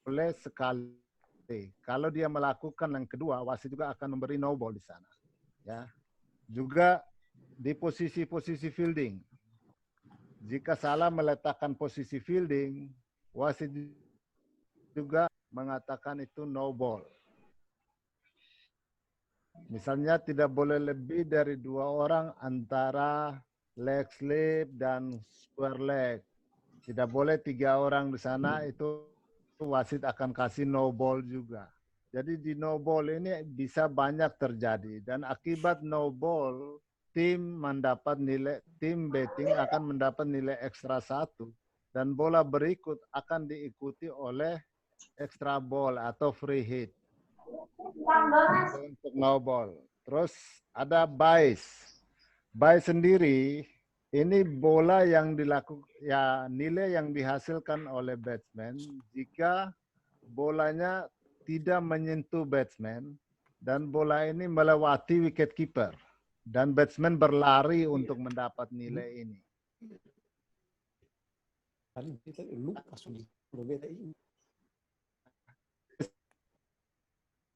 boleh sekali. Kalau dia melakukan yang kedua, wasit juga akan memberi no ball di sana. Ya. Juga di posisi-posisi fielding. Jika salah meletakkan posisi fielding, wasit juga mengatakan itu no ball. Misalnya tidak boleh lebih dari 2 orang antara leg slip dan square leg. Tidak boleh 3 orang di sana, itu wasit akan kasih no ball juga. Jadi di no ball ini bisa banyak terjadi dan akibat no ball tim betting akan mendapat nilai ekstra 1 dan bola berikut akan diikuti oleh extra ball atau free hit. Untuk no ball. Terus ada bias. Bias sendiri ini bola yang nilai yang dihasilkan oleh batsman jika bolanya tidak menyentuh batsman dan bola ini melewati wicket keeper dan batsman berlari untuk mendapat nilai ini.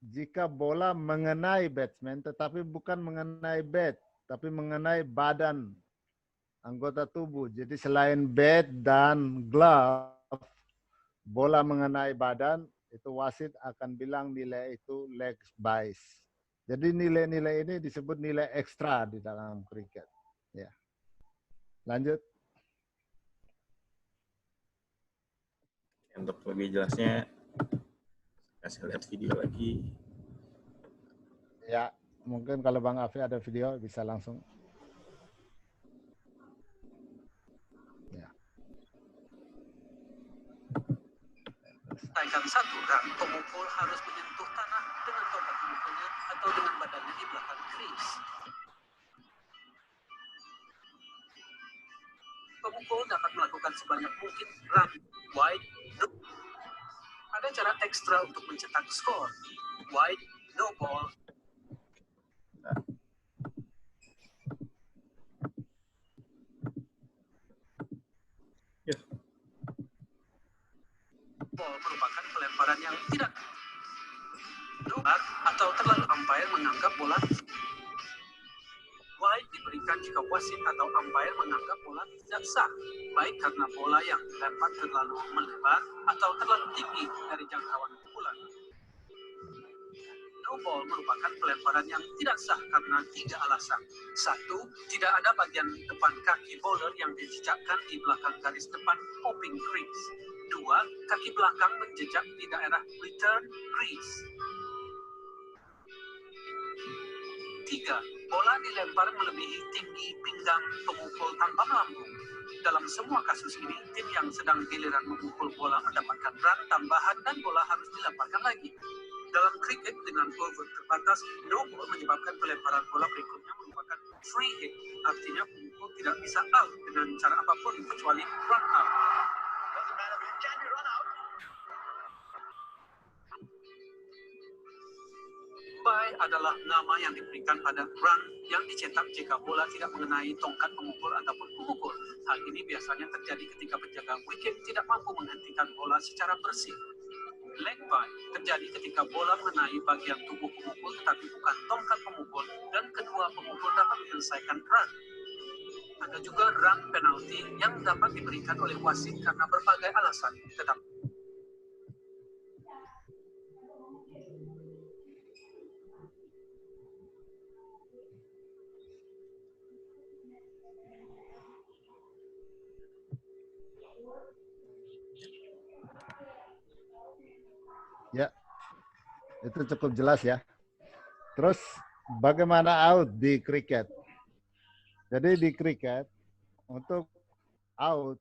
Jika bola mengenai batsman tetapi bukan mengenai bat, tapi mengenai badan anggota tubuh. Jadi selain bat dan glove, bola mengenai badan, itu wasit akan bilang nilai itu leg bias. Jadi nilai-nilai ini disebut nilai ekstra di dalam kriket. Ya. Lanjut. Untuk lebih jelasnya, kasih lihat video lagi. Ya, mungkin kalau Bang Afi ada video bisa langsung. Selesaikan 1 run, pemukul harus menyentuh tanah dengan tongkat pemukulnya atau dengan badannya di belakang crease. Pemukul dapat melakukan sebanyak mungkin run, wide, no. Ada cara ekstra untuk mencetak skor. Wide, no ball. Ball merupakan pelemparan yang tidak atau terlalu umpire menganggap bola. Wide diberikan jika wasit atau umpire menganggap bola tidak sah, baik karena bola yang dilempar terlalu melebar atau terlalu tinggi dari jangkauan pukulan. No ball merupakan pelemparan yang tidak sah karena 3 alasan. 1. Tidak ada bagian depan kaki bowler yang dijejakkan di belakang garis depan popping crease. 2. Kaki belakang menjejak di daerah return crease. 3. Bola dilempar melebihi tinggi pinggang pemukul tanpa melambung. Dalam semua kasus ini, tim yang sedang giliran memukul bola mendapatkan run tambahan dan bola harus dilemparkan lagi. Dalam kriket dengan over terbatas, no ball menyebabkan pelemparan bola berikutnya merupakan free hit. Artinya pemukul tidak bisa out dengan cara apapun kecuali run out. Bye adalah nama yang diberikan pada run yang dicetak jika bola tidak mengenai tongkat pemukul ataupun pemukul. Hal ini biasanya terjadi ketika penjaga wicket tidak mampu menghentikan bola secara bersih. Leg bye terjadi ketika bola mengenai bagian tubuh pemukul tetapi bukan tongkat pemukul dan kedua pemukul dapat menyelesaikan run. Ada juga run penalti yang dapat diberikan oleh wasit karena berbagai alasan, tetapi ya, itu cukup jelas ya. Terus bagaimana out di kriket? Jadi di kriket untuk out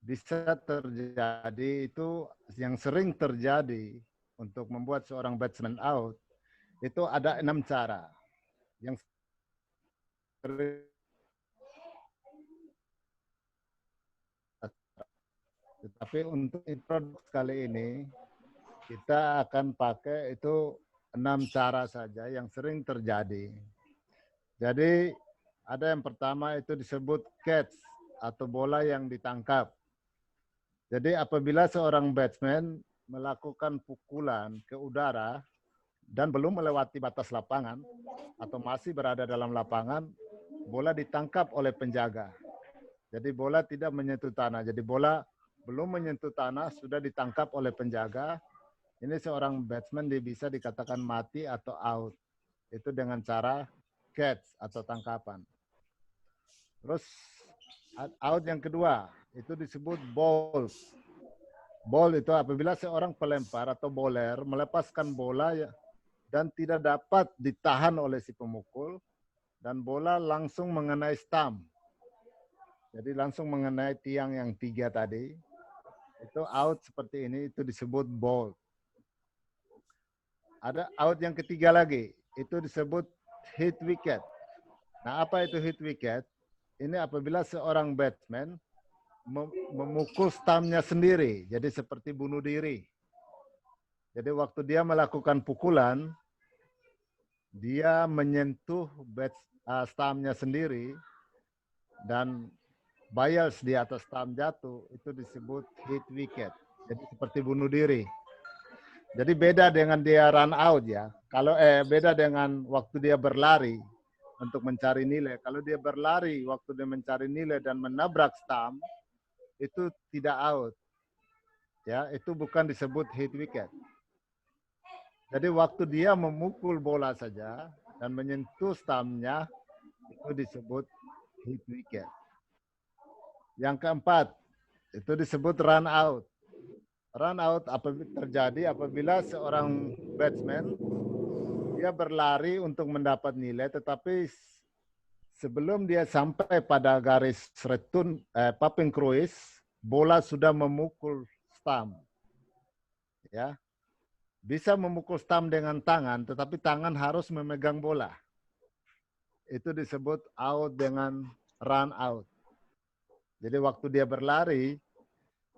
bisa terjadi itu yang sering terjadi untuk membuat seorang batsman out itu ada 6 cara. Yang sering tetapi untuk introduksi kali ini kita akan pakai itu 6 cara saja yang sering terjadi. Jadi ada yang pertama itu disebut catch atau bola yang ditangkap. Jadi apabila seorang batsman melakukan pukulan ke udara dan belum melewati batas lapangan atau masih berada dalam lapangan, bola ditangkap oleh penjaga. Jadi bola tidak menyentuh tanah. Jadi bola belum menyentuh tanah, sudah ditangkap oleh penjaga. Ini seorang batsman dia bisa dikatakan mati atau out. Itu dengan cara catch atau tangkapan. Terus out yang kedua, itu disebut ball. Ball itu apabila seorang pelempar atau bowler melepaskan bola dan tidak dapat ditahan oleh si pemukul, dan bola langsung mengenai stump. Jadi langsung mengenai tiang yang 3 tadi. Itu out seperti ini, itu disebut ball. Ada out yang ketiga lagi, itu disebut hit wicket. Nah, apa itu hit wicket? Ini apabila seorang batsman memukul stumpnya sendiri, jadi seperti bunuh diri. Jadi waktu dia melakukan pukulan, dia menyentuh stumpnya sendiri dan bias di atas stump jatuh, itu disebut hit wicket. Jadi seperti bunuh diri. Jadi beda dengan dia run out ya. Kalau beda dengan waktu dia berlari untuk mencari nilai. Kalau dia berlari waktu dia mencari nilai dan menabrak stump, itu tidak out. Ya, itu bukan disebut hit wicket. Jadi waktu dia memukul bola saja dan menyentuh stumpnya, itu disebut hit wicket. Yang keempat, itu disebut run out. Run out terjadi apabila seorang batsman dia berlari untuk mendapat nilai, tetapi sebelum dia sampai pada garis retun popping cruise, bola sudah memukul stump. Ya, bisa memukul stump dengan tangan, tetapi tangan harus memegang bola. Itu disebut out dengan run out. Jadi waktu dia berlari,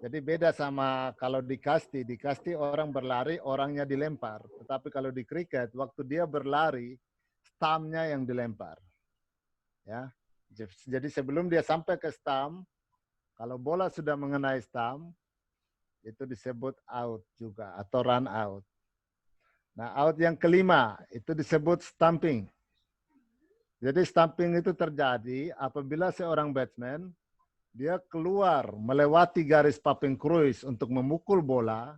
jadi beda sama kalau di kasti orang berlari, orangnya dilempar. Tetapi kalau di kriket, waktu dia berlari, stumpnya yang dilempar. Ya, jadi sebelum dia sampai ke stump, kalau bola sudah mengenai stump, itu disebut out juga atau run out. Nah, out yang kelima itu disebut stumping. Jadi stumping itu terjadi apabila seorang batsman dia keluar melewati garis popping cruise untuk memukul bola,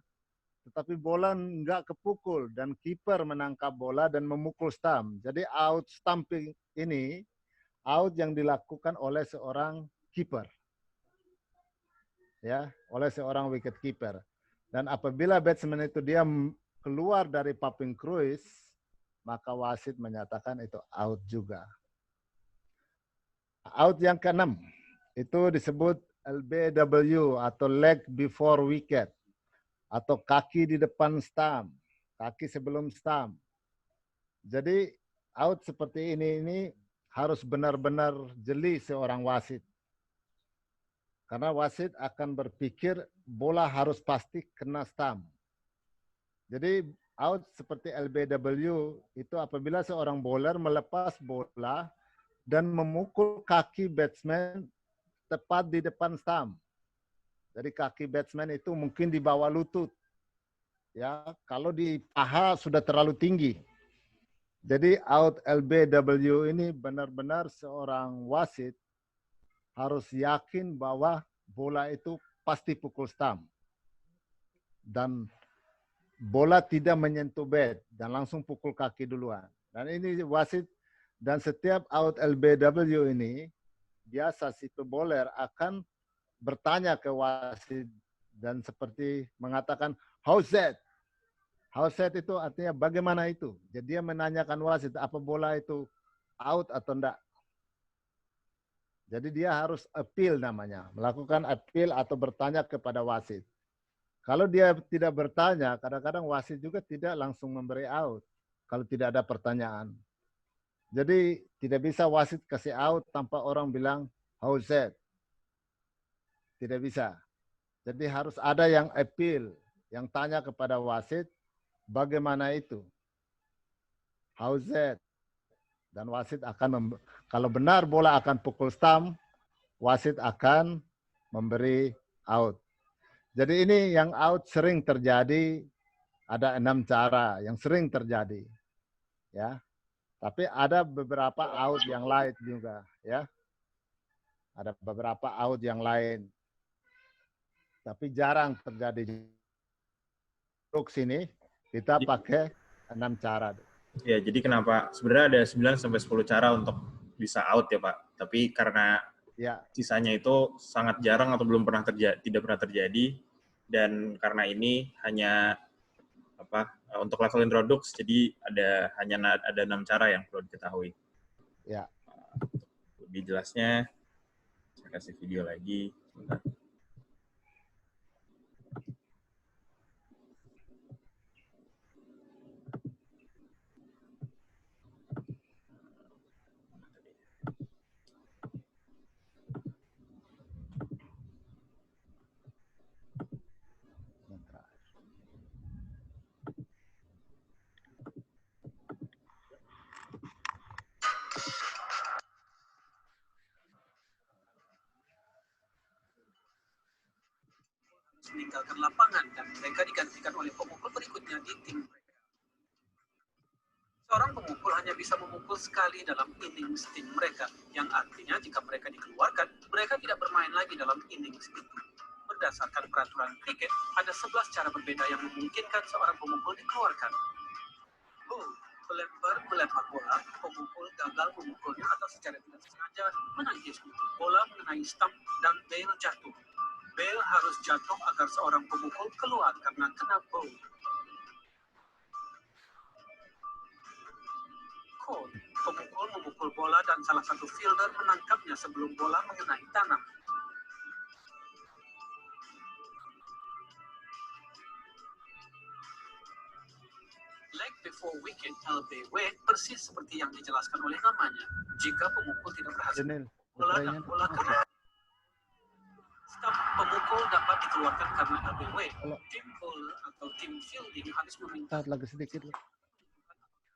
tetapi bola nggak kepukul dan kiper menangkap bola dan memukul stump. Jadi out stumping ini out yang dilakukan oleh seorang kiper, ya, oleh seorang wicket keeper. Dan apabila batsman itu dia keluar dari popping cruise, maka wasit menyatakan itu out juga. Out yang keenam itu disebut LBW atau leg before wicket atau kaki di depan stump, kaki sebelum stump. Jadi out seperti ini harus benar-benar jeli seorang wasit. Karena wasit akan berpikir bola harus pasti kena stump. Jadi out seperti LBW itu apabila seorang bowler melepas bola dan memukul kaki batsman tepat di depan stump. Jadi kaki batsman itu mungkin di bawah lutut. Ya, kalau di paha sudah terlalu tinggi. Jadi out LBW ini benar-benar seorang wasit harus yakin bahwa bola itu pasti pukul stump. Dan bola tidak menyentuh bat dan langsung pukul kaki duluan. Dan ini wasit, dan setiap out LBW ini biasa si pebowler akan bertanya ke wasit dan seperti mengatakan how's that? How's that itu artinya bagaimana itu? Jadi dia menanyakan wasit apa bola itu out atau enggak. Jadi dia harus appeal namanya, melakukan appeal atau bertanya kepada wasit. Kalau dia tidak bertanya, kadang-kadang wasit juga tidak langsung memberi out kalau tidak ada pertanyaan. Jadi tidak bisa wasit kasih out tanpa orang bilang how's that? Tidak bisa. Jadi harus ada yang appeal, yang tanya kepada wasit bagaimana itu. How's that? Dan wasit akan, kalau benar bola akan pukul stump, wasit akan memberi out. Jadi ini yang out sering terjadi, ada 6 cara yang sering terjadi, ya. Tapi ada beberapa out yang lain juga, ya. Ada beberapa out yang lain, tapi jarang terjadi. Untuk sini kita pakai 6 cara. Ya, jadi kenapa sebenarnya ada 9 sampai 10 cara untuk bisa out ya, Pak. Tapi karena Ya, sisanya itu sangat jarang atau belum pernah terjadi, tidak pernah terjadi, dan karena ini hanya untuk level introduks, jadi hanya ada 6 cara yang perlu diketahui. ya. Lebih jelasnya saya kasih video lagi. Sebentar. Meninggalkan lapangan dan mereka digantikan oleh pemukul berikutnya di tim mereka. Seorang pemukul hanya bisa memukul sekali dalam innings tim mereka, yang artinya jika mereka dikeluarkan, mereka tidak bermain lagi dalam innings itu. Berdasarkan peraturan kriket, ada 11 cara berbeda yang memungkinkan seorang pemukul dikeluarkan. Melempar bola, pemukul gagal memukulnya atau secara tidak sengaja menangkis bola mengenai stump dan bail jatuh. Bail harus jatuh agar seorang pemukul keluar karena kena bowl. Call, pemukul memukul bola dan salah satu fielder menangkapnya sebelum bola mengenai tanah. Leg before wicket LBW persis seperti yang dijelaskan oleh namanya. Jika pemukul tidak berhasil bola dan bola keluar, stump pemukul dapat dikeluarkan karena LBW. Tim bowler atau tim fielding harus meminta lagi sedikit.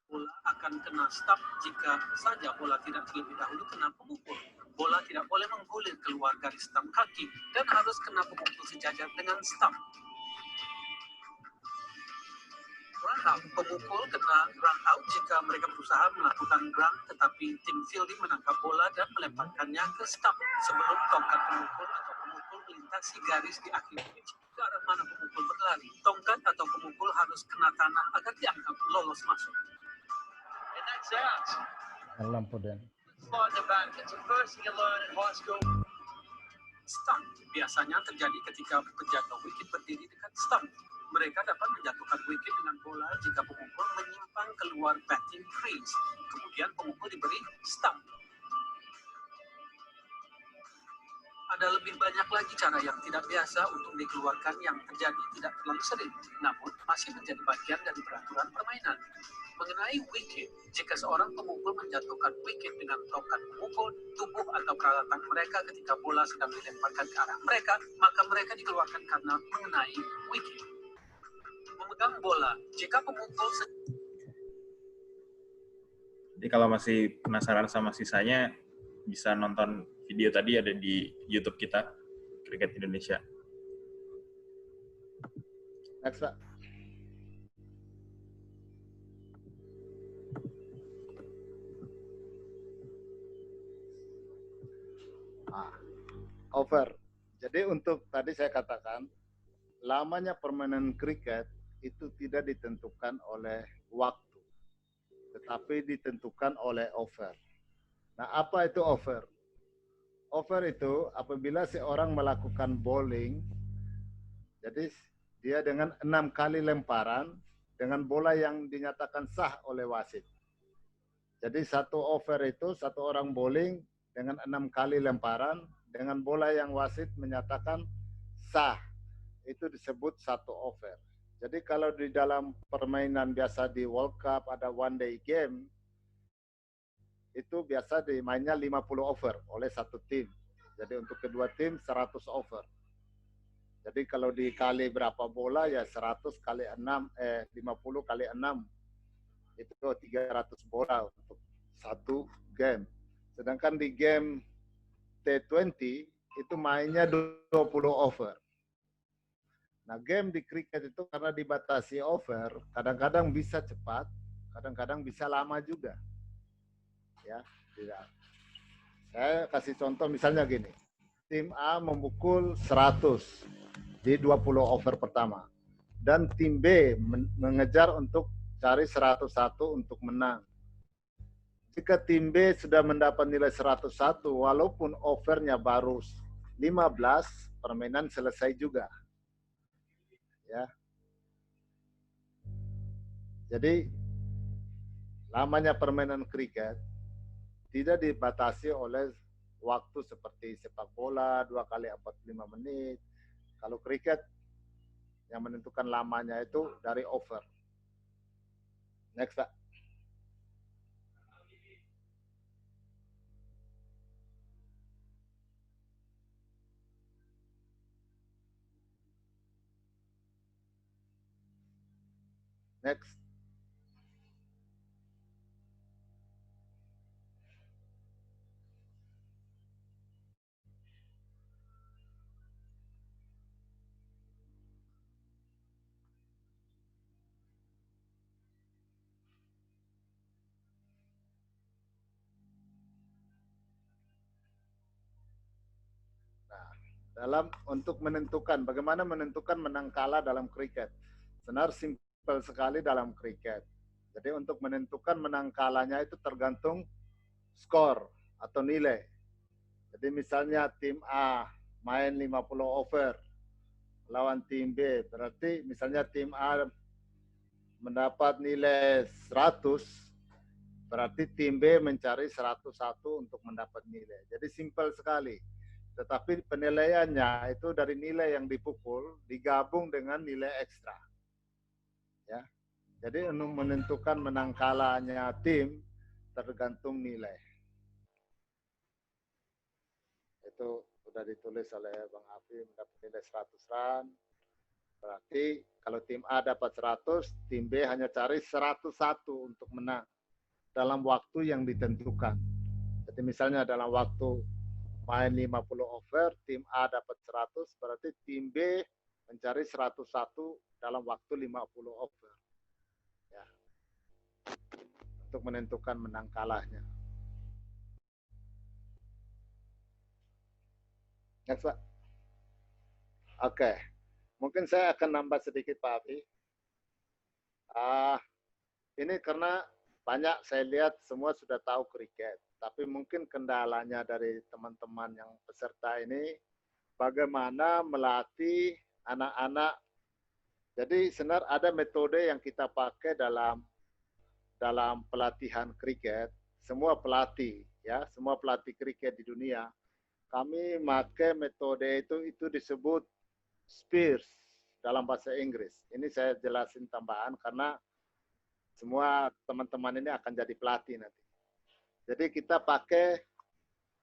Bola akan kena stump jika saja bola tidak terlebih dahulu kena pemukul. Bola tidak boleh menggulir keluar garis stump kaki dan harus kena pemukul sejajar dengan stump. Run out, pemukul kena run out jika mereka berusaha melakukan run tetapi tim fielding menangkap bola dan melemparkannya ke stump sebelum tongkat pemukul atau pemukul melintasi garis di akhir pitch. Ke arah mana pemukul berlari, tongkat atau pemukul harus kena tanah agar dianggap lolos masuk. And that's out. Lampu dan. Slide the back. It's the first thing you learn in high school. Stump biasanya terjadi ketika penjaga wicket berdiri dekat stump. Mereka dapat menjatuhkan wicket dengan bola jika pemukul menyimpang keluar batting crease. Kemudian pemukul diberi stump. Ada lebih banyak lagi cara yang tidak biasa untuk dikeluarkan yang terjadi tidak terlalu sering, namun masih menjadi bagian dari peraturan permainan. Mengenai wicket, jika seorang pemukul menjatuhkan wicket dengan tongkat pemukul, tubuh atau peralatan mereka ketika bola sedang dilemparkan ke arah mereka, maka mereka dikeluarkan karena mengenai wicket. Memegang bola, jika pemukul Jadi kalau masih penasaran sama sisanya, bisa nonton video tadi ada di YouTube kita, Kriket Indonesia. Next, Pak. Over. Jadi untuk tadi saya katakan, lamanya permainan kriket itu tidak ditentukan oleh waktu, tetapi ditentukan oleh over. Nah, apa itu over? Over itu apabila seorang melakukan bowling, jadi dia dengan 6 kali lemparan dengan bola yang dinyatakan sah oleh wasit. Jadi satu over itu satu orang bowling dengan 6 kali lemparan dengan bola yang wasit menyatakan sah. Itu disebut satu over. Jadi kalau di dalam permainan biasa di World Cup ada one day game, itu biasa dimainnya 50 over oleh satu tim. Jadi untuk kedua tim 100 over. Jadi kalau dikali berapa bola ya 100 kali 6, 50 kali 6. Itu 300 bola untuk satu game. Sedangkan di game T20 itu mainnya 20 over. Nah, game di kriket itu karena dibatasi over, kadang-kadang bisa cepat, kadang-kadang bisa lama juga. Ya, tidak. Saya kasih contoh misalnya gini. Tim A memukul 100 di 20 over pertama. Dan tim B mengejar untuk cari 101 untuk menang. Jika tim B sudah mendapat nilai 101, walaupun overnya baru 15, permainan selesai juga. Ya. Jadi lamanya permainan kriket tidak dibatasi oleh waktu seperti sepak bola 2 kali 45 menit. Kalau kriket yang menentukan lamanya itu dari over. Next, Pak. Next. Untuk menentukan bagaimana menentukan menang kalah dalam kriket. Sebenarnya simpel sekali dalam kriket. Jadi untuk menentukan menang kalahnya itu tergantung skor atau nilai. Jadi misalnya tim A main 50 over lawan tim B, berarti misalnya tim A mendapat nilai 100, berarti tim B mencari 101 untuk mendapat nilai. Jadi simpel sekali. Tetapi penilaiannya itu dari nilai yang dipukul digabung dengan nilai ekstra. Ya. Jadi untuk menentukan menang kalahnya tim tergantung nilai. Itu sudah ditulis oleh Bang Afi mendapat nilai 100 run. Berarti kalau tim A dapat 100, tim B hanya cari 101 untuk menang dalam waktu yang ditentukan. Jadi misalnya dalam waktu main 50 over, tim A dapat 100, berarti tim B mencari 101 dalam waktu 50 over. Ya. Untuk menentukan menang kalahnya. Next, Pak. Oke. Mungkin saya akan nambah sedikit, Pak Afi. Ini karena banyak saya lihat semua sudah tahu kriket. Tapi mungkin kendalanya dari teman-teman yang peserta ini bagaimana melatih anak-anak. Jadi sebenarnya ada metode yang kita pakai dalam pelatihan kriket. Semua pelatih kriket di dunia, kami pakai metode itu disebut Spears dalam bahasa Inggris. Ini saya jelasin tambahan karena semua teman-teman ini akan jadi pelatih nanti. Jadi kita pakai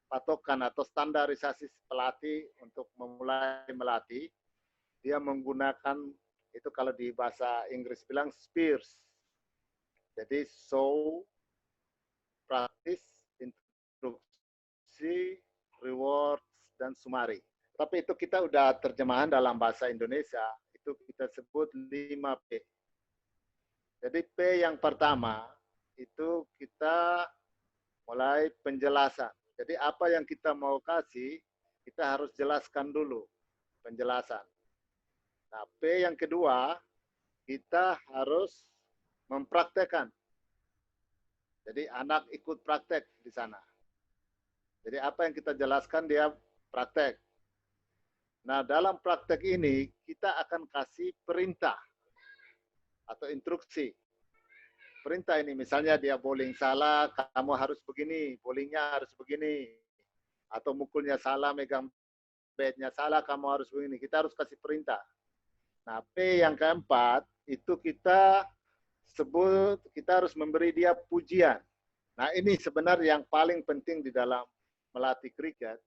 patokan atau standarisasi pelatih untuk memulai melatih. Dia menggunakan itu kalau di bahasa Inggris bilang Spears. Jadi show, practice, instruksi, rewards, dan summary. Tapi itu kita udah terjemahan dalam bahasa Indonesia. Itu kita sebut 5P. Jadi P yang pertama itu kita mulai penjelasan. Jadi apa yang kita mau kasih, kita harus jelaskan dulu penjelasan. Nah, P yang kedua, kita harus mempraktekkan. Jadi anak ikut praktek di sana. Jadi apa yang kita jelaskan dia praktek. Nah, dalam praktek ini kita akan kasih perintah atau instruksi. Perintah ini misalnya dia bowling salah, kamu harus begini, bowlingnya harus begini. Atau mukulnya salah, megang batnya salah, kamu harus begini. Kita harus kasih perintah. Nah, P yang keempat, itu kita sebut, kita harus memberi dia pujian. Nah, ini sebenarnya yang paling penting di dalam melatih kriket.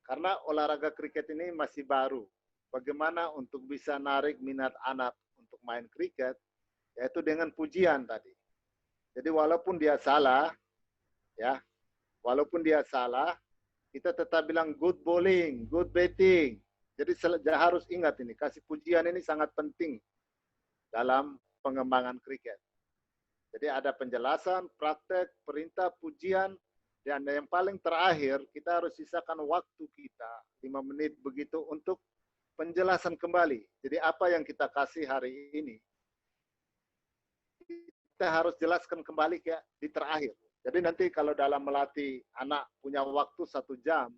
Karena olahraga kriket ini masih baru. Bagaimana untuk bisa narik minat anak untuk main kriket, yaitu dengan pujian tadi. Jadi walaupun dia salah, kita tetap bilang good bowling, good batting, Jadi harus ingat ini, kasih pujian ini sangat penting dalam pengembangan kriket. Jadi ada penjelasan, praktek, perintah, pujian, dan yang paling terakhir kita harus sisakan waktu kita 5 menit begitu untuk penjelasan kembali. Jadi apa yang kita kasih hari ini, kita harus jelaskan kembali kayak di terakhir. Jadi nanti kalau dalam melatih anak punya waktu 1 jam,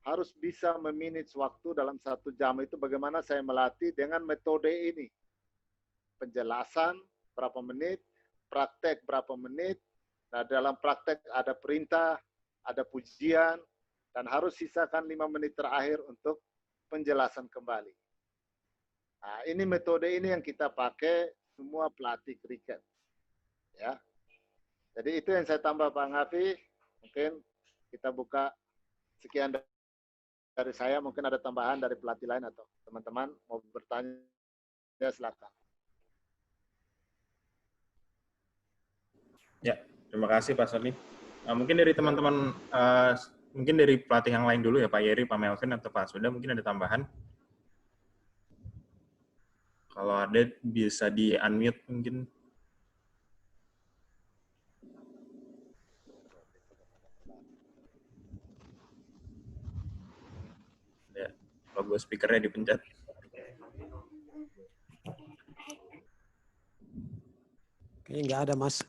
harus bisa memanage waktu dalam 1 jam itu bagaimana saya melatih dengan metode ini. Penjelasan berapa menit, praktek berapa menit. Nah, dalam praktek ada perintah, ada pujian, dan harus sisakan 5 menit terakhir untuk penjelasan kembali. Nah, ini metode ini yang kita pakai semua pelatih kriket. Ya. Jadi itu yang saya tambah Pak Ngafi. Mungkin kita buka sekian dari saya. Mungkin ada tambahan dari pelatih lain atau teman-teman mau bertanya, silakan. Ya, terima kasih Pak Sony. Mungkin dari teman-teman, mungkin dari pelatih yang lain dulu ya, Pak Yeri, Pak Melvin, atau Pak Suda, mungkin ada tambahan. Kalau ada bisa di-unmute mungkin. Ya, logo speaker-nya dipencet. Kayaknya nggak ada, Mas.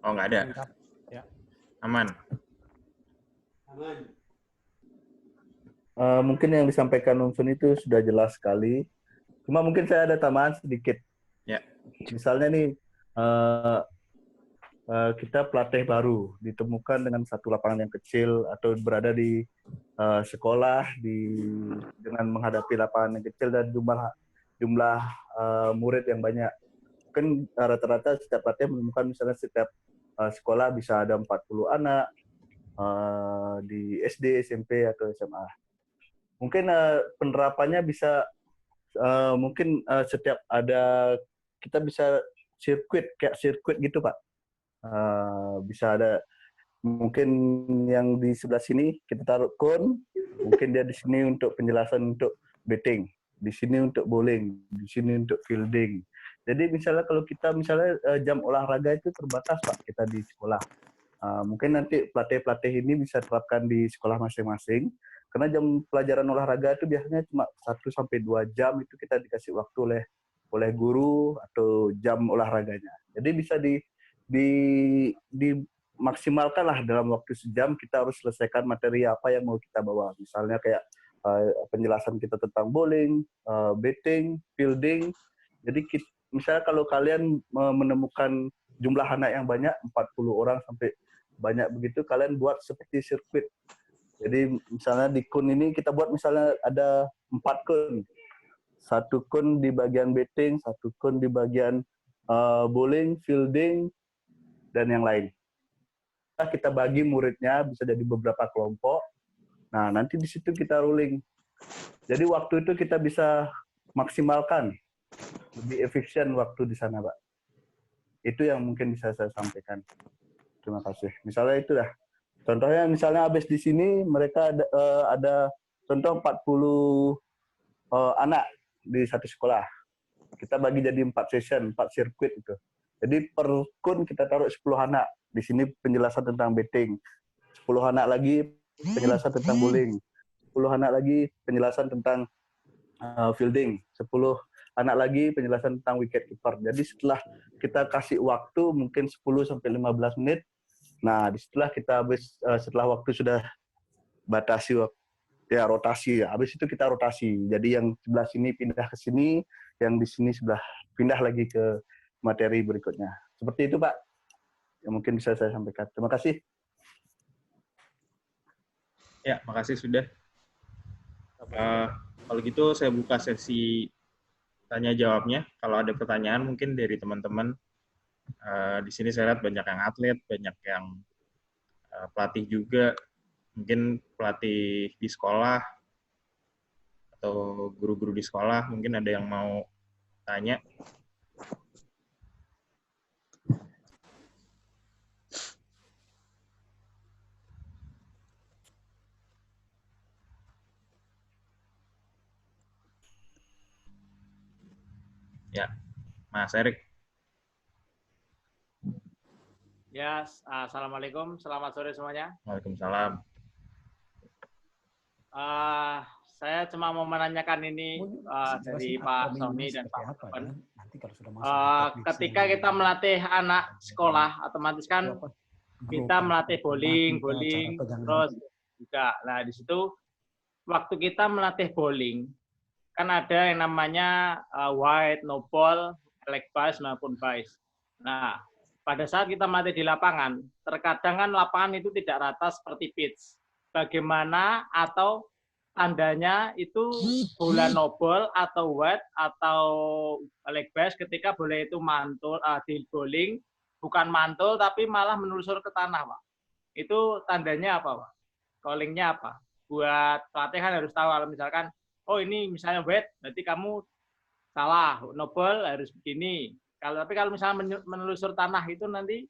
Oh, nggak ada. Ya. Aman. Mungkin yang disampaikan Umsun itu sudah jelas sekali. Cuma mungkin saya ada tambahan sedikit. Ya. Misalnya nih, kita pelatih baru ditemukan dengan satu lapangan yang kecil atau berada di sekolah dengan menghadapi lapangan yang kecil dan jumlah murid yang banyak. Kan rata-rata setiap pelatih menemukan misalnya setiap sekolah bisa ada 40 anak di SD, SMP atau SMA. Mungkin penerapannya bisa mungkin setiap ada kita bisa kayak sirkuit gitu Pak. Bisa ada mungkin yang di sebelah sini kita taruh kon, mungkin dia di sini untuk penjelasan untuk batting, di sini untuk bowling, di sini untuk fielding. Jadi misalnya kalau kita jam olahraga itu terbatas Pak kita di sekolah. Mungkin nanti pelatih-pelatih ini bisa terapkan di sekolah masing-masing. Karena jam pelajaran olahraga itu biasanya cuma 1-2 jam itu kita dikasih waktu oleh guru atau jam olahraganya. Jadi bisa dimaksimalkan lah dalam waktu sejam kita harus selesaikan materi apa yang mau kita bawa. Misalnya kayak penjelasan kita tentang bowling, batting, fielding. Jadi misalnya kalau kalian menemukan jumlah anak yang banyak, 40 orang sampai banyak begitu, kalian buat seperti sirkuit. Jadi misalnya di kun ini kita buat misalnya ada 4 kun. 1 kun di bagian batting, 1 kun di bagian bowling, fielding, dan yang lain. Kita bagi muridnya bisa jadi beberapa kelompok. Nah, nanti di situ kita ruling. Jadi waktu itu kita bisa maksimalkan. Lebih efisien waktu di sana, Pak. Itu yang mungkin bisa saya sampaikan. Terima kasih. Misalnya itu dah. Contohnya misalnya habis di sini mereka ada contoh 40 anak di satu sekolah. Kita bagi jadi 4 session, 4 sirkuit itu. Jadi per kun kita taruh 10 anak. Di sini penjelasan tentang batting. 10 anak lagi penjelasan tentang bowling. 10 anak lagi penjelasan tentang fielding. 10 anak lagi penjelasan tentang wicket keeper. Jadi setelah kita kasih waktu mungkin 10-15 menit, nah disitulah kita setelah waktu sudah batasi rotasi. Habis itu kita rotasi. Jadi yang sebelah sini pindah ke sini, yang di sini sebelah pindah lagi ke materi berikutnya. Seperti itu Pak, yang mungkin bisa saya sampaikan. Terima kasih. Ya, makasih sudah. Kalau gitu saya buka sesi tanya jawabnya. Kalau ada pertanyaan mungkin dari teman-teman. Di sini saya lihat banyak yang atlet, banyak yang pelatih juga, mungkin pelatih di sekolah atau guru-guru di sekolah, mungkin ada yang mau tanya. Ya, Mas Erik. Ya, assalamualaikum, selamat sore semuanya. Waalaikumsalam. Saya cuma mau menanyakan ini dari Pak Sony dan Pak Ruben. Ketika kita melatih anak sekolah, otomatis kan kita melatih bowling, terus juga. Nah, di situ waktu kita melatih bowling, kan ada yang namanya wide, no ball, leg bias maupun bias. Nah, pada saat kita melatih di lapangan, terkadang kan lapangan itu tidak rata seperti pitch. Bagaimana atau tandanya itu bola no ball atau wide atau leg bias ketika bola itu mantul di bowling, bukan mantul tapi malah menelusur ke tanah, Pak. Itu tandanya apa, Pak? Callingnya apa? Buat pelatih kan harus tahu kalau misalkan, oh ini misalnya wide, berarti kamu salah, no ball harus begini. Tapi kalau misalnya menelusur tanah itu nanti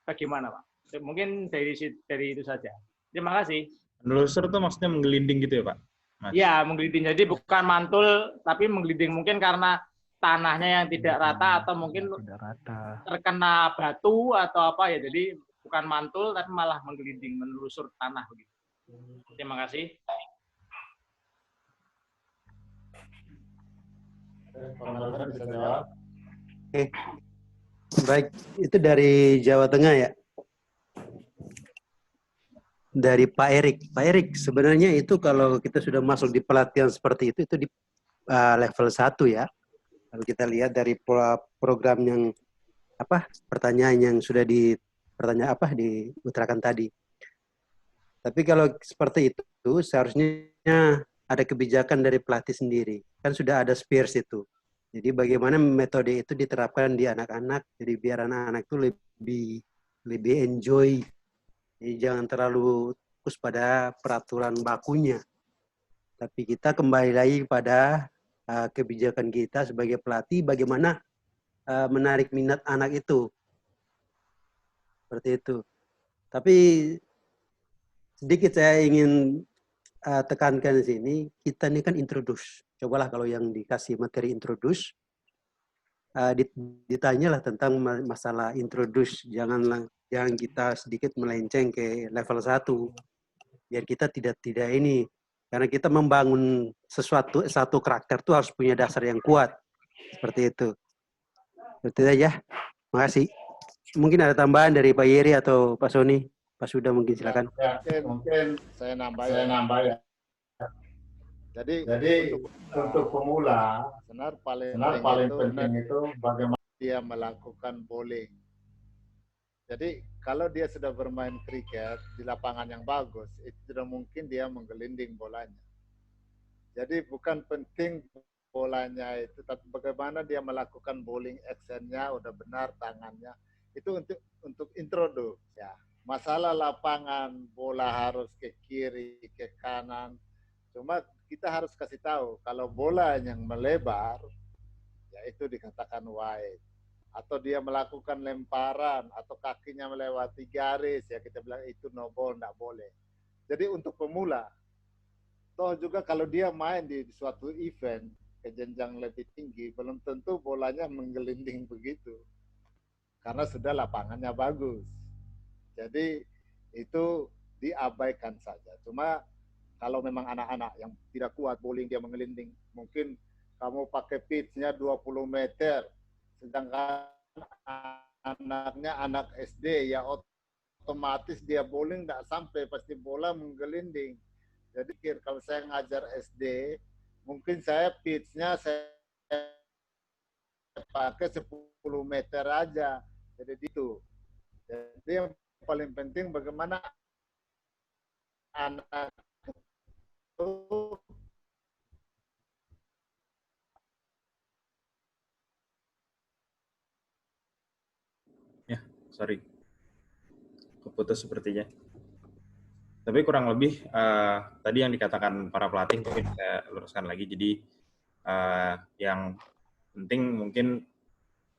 bagaimana, Pak? Mungkin dari itu saja. Terima kasih. Menelusur itu maksudnya menggelinding gitu ya, Pak? Iya, menggelinding. Jadi bukan mantul, tapi menggelinding mungkin karena tanahnya yang tidak rata atau mungkin terkena batu atau apa ya. Jadi bukan mantul, tapi malah menggelinding, menelusur tanah begitu. Terima kasih. Bisa jawab? Oke. Baik, itu dari Jawa Tengah ya. Dari Pak Erik. Pak Erik, sebenarnya itu kalau kita sudah masuk di pelatihan seperti itu di level 1 ya. Kalau kita lihat dari program yang pertanyaan yang sudah diutarakan tadi. Tapi kalau seperti itu seharusnya ada kebijakan dari pelatih sendiri. Kan sudah ada Spears itu. Jadi bagaimana metode itu diterapkan di anak-anak, jadi biar anak-anak itu lebih enjoy. Jadi jangan terlalu fokus pada peraturan bakunya. Tapi kita kembali lagi pada kebijakan kita sebagai pelatih, bagaimana menarik minat anak itu. Seperti itu. Tapi sedikit saya ingin tekankan di sini, kita ini kan introduce. Cobalah kalau yang dikasih materi introduce, ditanyalah tentang masalah introduce. Jangan kita sedikit melenceng ke level 1. Biar kita tidak ini. Karena kita membangun satu karakter itu harus punya dasar yang kuat. Seperti itu. Seperti itu aja. Terima kasih. Mungkin ada tambahan dari Pak Yeri atau Pak Sony. Pak Sudah mungkin silakan. Ya, mungkin saya nambah ya. Jadi untuk pemula, sebenarnya paling penting itu bagaimana dia melakukan bowling. Jadi kalau dia sudah bermain kriket di lapangan yang bagus, itu tidak mungkin dia menggelinding bolanya. Jadi bukan penting bolanya itu, tapi bagaimana dia melakukan bowling actionnya udah benar, tangannya itu untuk introduce ya. Masalah lapangan bola harus ke kiri, ke kanan. Cuma kita harus kasih tahu kalau bola yang melebar, ya itu dikatakan wide. Atau dia melakukan lemparan, atau kakinya melewati garis, ya kita bilang itu no ball, nggak boleh. Jadi untuk pemula, toh juga kalau dia main di suatu event ke jenjang lebih tinggi, belum tentu bolanya menggelinding begitu. Karena sudah lapangannya bagus. Jadi itu diabaikan saja. Cuma kalau memang anak-anak yang tidak kuat bowling dia menggelinding, mungkin kamu pakai pitch-nya 20 meter, sedangkan anaknya anak SD, ya otomatis dia bowling tidak sampai, pasti bola menggelinding. Jadi kalau saya ngajar SD, mungkin saya pitch-nya saya pakai 10 meter aja. Jadi itu. Jadi yang paling penting bagaimana anak itu Ya, sorry. Keputus sepertinya. Tapi kurang lebih tadi yang dikatakan para pelatih mungkin saya luruskan lagi. Jadi yang penting mungkin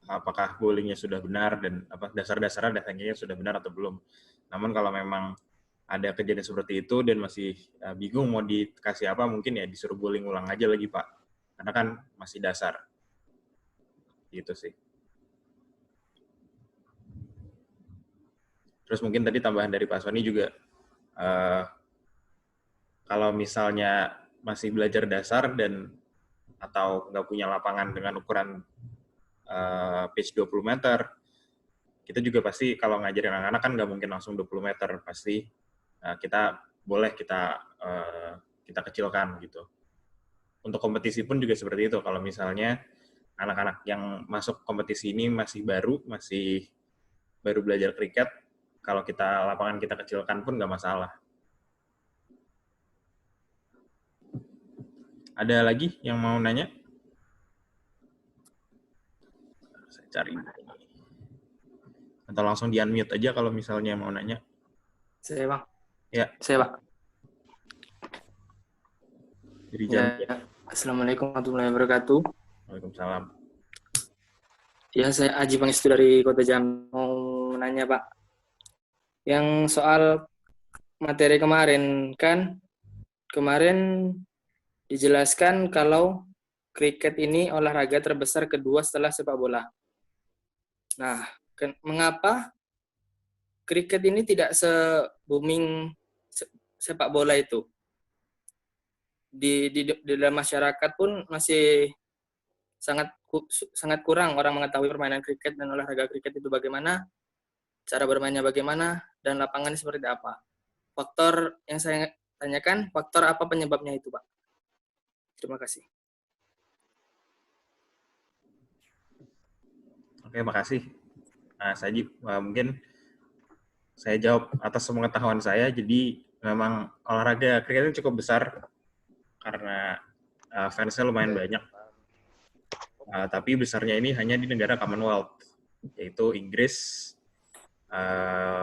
apakah bowlingnya sudah benar dan dasar-dasarnya tekniknya sudah benar atau belum. Namun kalau memang ada kejadian seperti itu dan masih bingung mau dikasih apa, mungkin ya disuruh bowling ulang aja lagi, Pak. Karena kan masih dasar. Gitu sih. Terus mungkin tadi tambahan dari Pak Sony juga, kalau misalnya masih belajar dasar dan atau nggak punya lapangan dengan ukuran pitch 20 meter, kita juga pasti kalau ngajarin anak-anak kan nggak mungkin langsung 20 meter, pasti kita kecilkan gitu. Untuk kompetisi pun juga seperti itu. Kalau misalnya anak-anak yang masuk kompetisi ini masih baru belajar kriket, kalau lapangan kita kecilkan pun nggak masalah. Ada lagi yang mau nanya? Saya cari. Atau langsung di-unmute aja kalau misalnya mau nanya. Saya, Bang. Ya. Saya, Pak. Jadi ya. Assalamualaikum warahmatullahi wabarakatuh. Waalaikumsalam. Ya, saya Aji Pangestu dari Kota Jambi. Mau nanya, Pak. Yang soal materi kemarin, kemarin dijelaskan kalau kriket ini olahraga terbesar kedua setelah sepak bola. Nah, mengapa kriket ini tidak se-booming sepak bola itu? Di dalam masyarakat pun masih sangat kurang orang mengetahui permainan kriket dan olahraga kriket itu bagaimana, cara bermainnya bagaimana, dan lapangannya seperti apa. Faktor yang saya tanyakan, faktor apa penyebabnya itu, Pak? Terima kasih. Oke, makasih. Nah, mungkin saya jawab atas pengetahuan saya. Jadi memang olahraga kriket ini cukup besar karena fansnya lumayan banyak. Tapi besarnya ini hanya di negara Commonwealth, yaitu Inggris,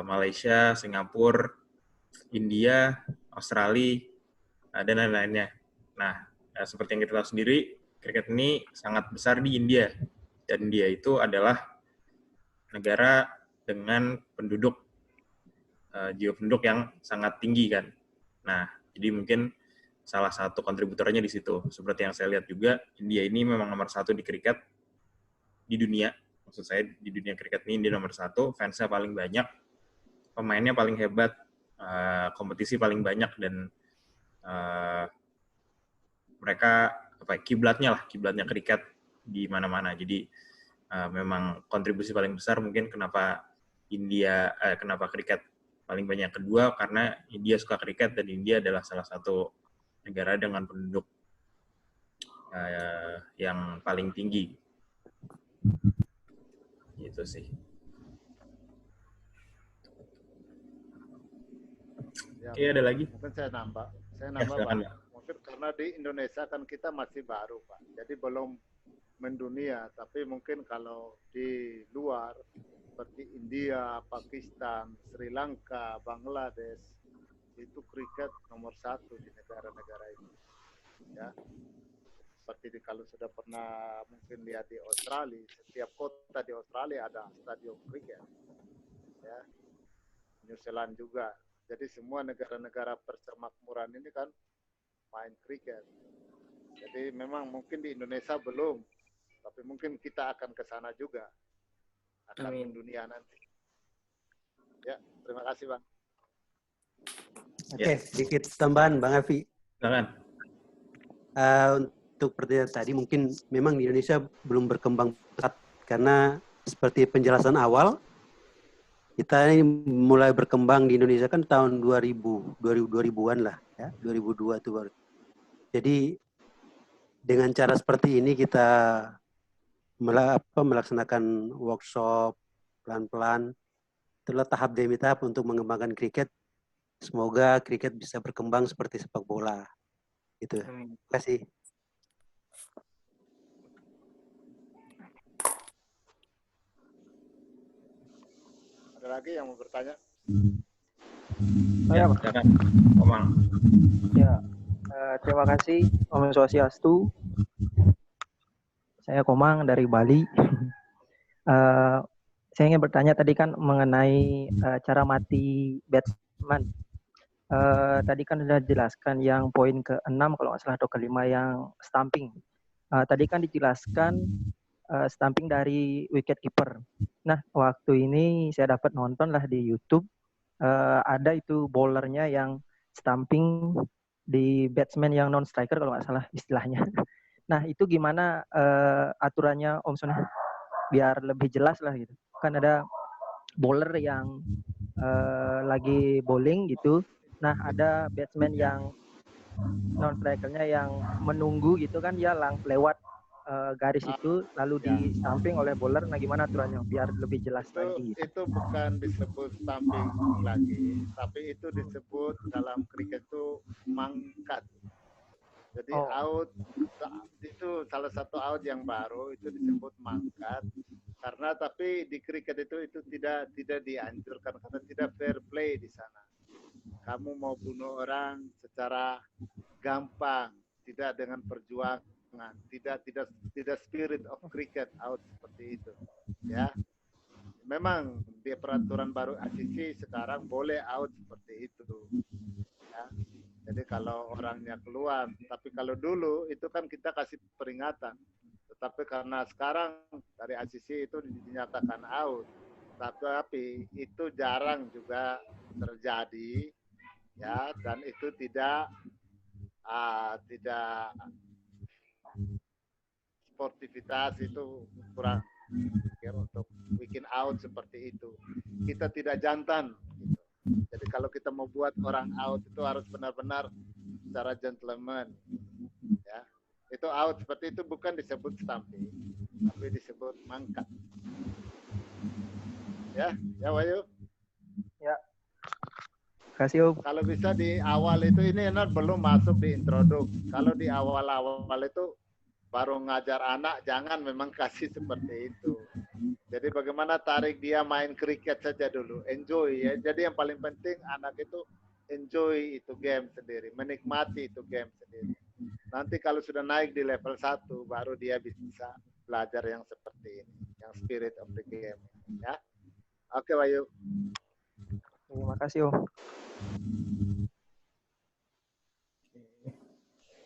Malaysia, Singapura, India, Australia, dan lain-lainnya. Nah, seperti yang kita tahu sendiri, kriket ini sangat besar di India. Dan India itu adalah negara dengan jiwa penduduk yang sangat tinggi kan. Nah, jadi mungkin salah satu kontributornya di situ. Seperti yang saya lihat juga, India ini memang nomor 1 di kriket di dunia. Maksud saya di dunia kriket ini India nomor 1, fansnya paling banyak, pemainnya paling hebat, kompetisi paling banyak, dan mereka kiblatnya kriket di mana-mana. Jadi memang kontribusi paling besar mungkin kenapa kriket paling banyak kedua, karena India suka kriket dan India adalah salah satu negara dengan penduduk yang paling tinggi. Gitu sih. Ya, Oke, ada lagi? Mungkin saya nambah Pak. Mungkin karena di Indonesia kan kita masih baru, Pak. Jadi belum mendunia, tapi mungkin kalau di luar seperti India, Pakistan, Sri Lanka, Bangladesh, itu kriket nomor 1 di negara-negara ini. Ya, seperti kalau sudah pernah mungkin lihat di Australia, setiap kota di Australia ada stadion kriket. Ya, New Zealand juga. Jadi semua negara-negara persemakmuran ini kan main kriket. Jadi memang mungkin di Indonesia belum, tapi mungkin kita akan ke sana juga. Akan mendunia nanti. Ya, terima kasih, Bang. Oke, sedikit tambahan, Bang Afi. Silakan. Untuk pertanyaan tadi, mungkin memang di Indonesia belum berkembang pesat, karena seperti penjelasan awal, kita ini mulai berkembang di Indonesia kan tahun 2000-an lah, ya, 2002 itu baru. Jadi dengan cara seperti ini kita melaksanakan workshop pelan-pelan, itulah tahap demi tahap untuk mengembangkan kriket. Semoga kriket bisa berkembang seperti sepak bola. Gitu. Terima kasih. Ada lagi yang mau bertanya? Ya, silakan, Komang. Ya, terima kasih Om Swastiastu. Saya Komang dari Bali. Saya ingin bertanya tadi kan mengenai cara mati batsman. Tadi kan sudah dijelaskan yang poin ke-6 kalau nggak salah atau ke-5 yang stumping. Tadi kan dijelaskan stumping dari wicket keeper. Nah, waktu ini saya dapat nonton lah di YouTube, ada itu bowlernya yang stumping di batsman yang non striker kalau nggak salah istilahnya. Nah, itu gimana aturannya Om Sony? Biar lebih jelas lah gitu. Kan ada bowler yang lagi bowling gitu. Nah, ada batsman yang non strikernya yang menunggu gitu kan, dia lewat garis itu lalu di stumping oleh bowler. Nah, gimana aturannya biar lebih jelas lagi? Itu bukan disebut stumping lagi, tapi itu disebut dalam kriket itu mangkat. Jadi out itu salah satu out yang baru itu disebut mangkat. Karena tapi di kriket itu tidak dianjurkan karena tidak fair play di sana. Kamu mau bunuh orang secara gampang, tidak dengan perjuangan, tidak spirit of cricket out seperti itu, ya. Memang di peraturan baru ICC sekarang boleh out seperti itu, ya. Jadi kalau orangnya keluar, tapi kalau dulu itu kan kita kasih peringatan. Tetapi karena sekarang dari ICC itu dinyatakan out, tapi itu jarang juga terjadi, ya, dan itu tidak sportivitas itu kurang untuk bikin out seperti itu. Kita tidak jantan gitu. Jadi kalau kita mau buat orang out itu harus benar-benar secara gentleman, ya. Itu out seperti itu bukan disebut stumping, tapi disebut mangkat. Ya Wahyu. Ya. Kasih Om. Kalau bisa di awal itu ini belum masuk di introduk. Kalau di awal-awal itu baru ngajar anak, jangan memang kasih seperti itu. Jadi bagaimana tarik dia main kriket saja dulu, enjoy ya. Jadi yang paling penting anak itu enjoy itu game sendiri, menikmati itu game sendiri. Nanti kalau sudah naik di level 1, baru dia bisa belajar yang seperti ini, yang spirit of the game. Ya, oke Wahyu. Terima kasih Om.